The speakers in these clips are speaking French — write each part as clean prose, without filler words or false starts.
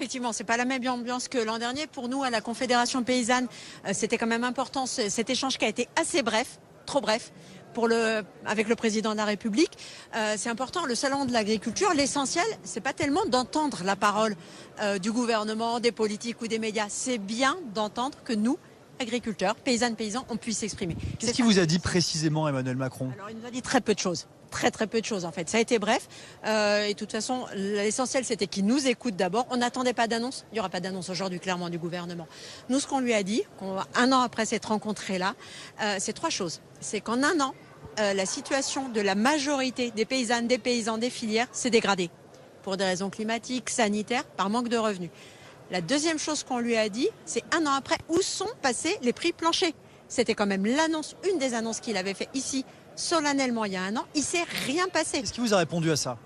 Effectivement, c'est pas la même ambiance que l'an dernier. Pour nous, à la Confédération paysanne, c'était quand même important cet échange qui a été assez bref, trop bref, avec le président de la République. C'est important. Le salon de l'agriculture, l'essentiel, c'est pas tellement d'entendre la parole du gouvernement, des politiques ou des médias. C'est bien d'entendre que nous, agriculteurs, paysannes, paysans, on puisse s'exprimer. Qu'est-ce qu'il vous a dit précisément, Emmanuel Macron? Alors, il nous a dit très peu de choses. Très peu de choses en fait. Ça a été bref. Et de toute façon, l'essentiel c'était qu'il nous écoute d'abord. On n'attendait pas d'annonce. Il n'y aura pas d'annonce aujourd'hui clairement du gouvernement. Nous, ce qu'on lui a dit, un an après cette rencontre-là, c'est trois choses. C'est qu'en un an, la situation de la majorité des paysannes, des paysans, des filières s'est dégradée. Pour des raisons climatiques, sanitaires, par manque de revenus. La deuxième chose qu'on lui a dit, c'est un an après, où sont passés les prix planchers? C'était quand même l'annonce, une des annonces qu'il avait fait ici solennellement il y a un an. Il ne s'est rien passé. Qu'est-ce qui vous a répondu à ça?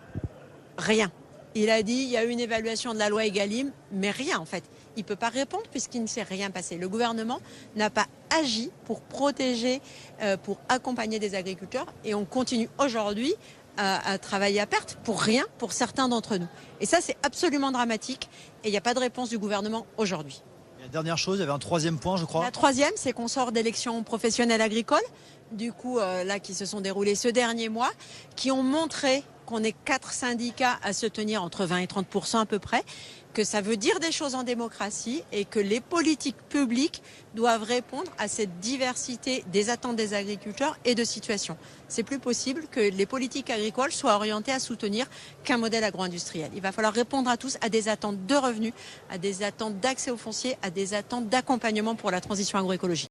Rien. Il a dit il y a eu une évaluation de la loi Egalim, mais rien en fait. Il ne peut pas répondre puisqu'il ne s'est rien passé. Le gouvernement n'a pas agi pour protéger, pour accompagner des agriculteurs et on continue aujourd'hui à travailler à perte pour rien pour certains d'entre nous. Et ça c'est absolument dramatique et il n'y a pas de réponse du gouvernement aujourd'hui. La dernière chose, il y avait un troisième point, je crois. La troisième, c'est qu'on sort d'élections professionnelles agricoles, du coup, là, qui se sont déroulées ce dernier mois, qui ont montré qu'on est 4 syndicats à se tenir entre 20 et 30% à peu près, que ça veut dire des choses en démocratie et que les politiques publiques doivent répondre à cette diversité des attentes des agriculteurs et de situations. C'est plus possible que les politiques agricoles soient orientées à soutenir qu'un modèle agro-industriel. Il va falloir répondre à tous à des attentes de revenus, à des attentes d'accès au foncier, à des attentes d'accompagnement pour la transition agroécologique.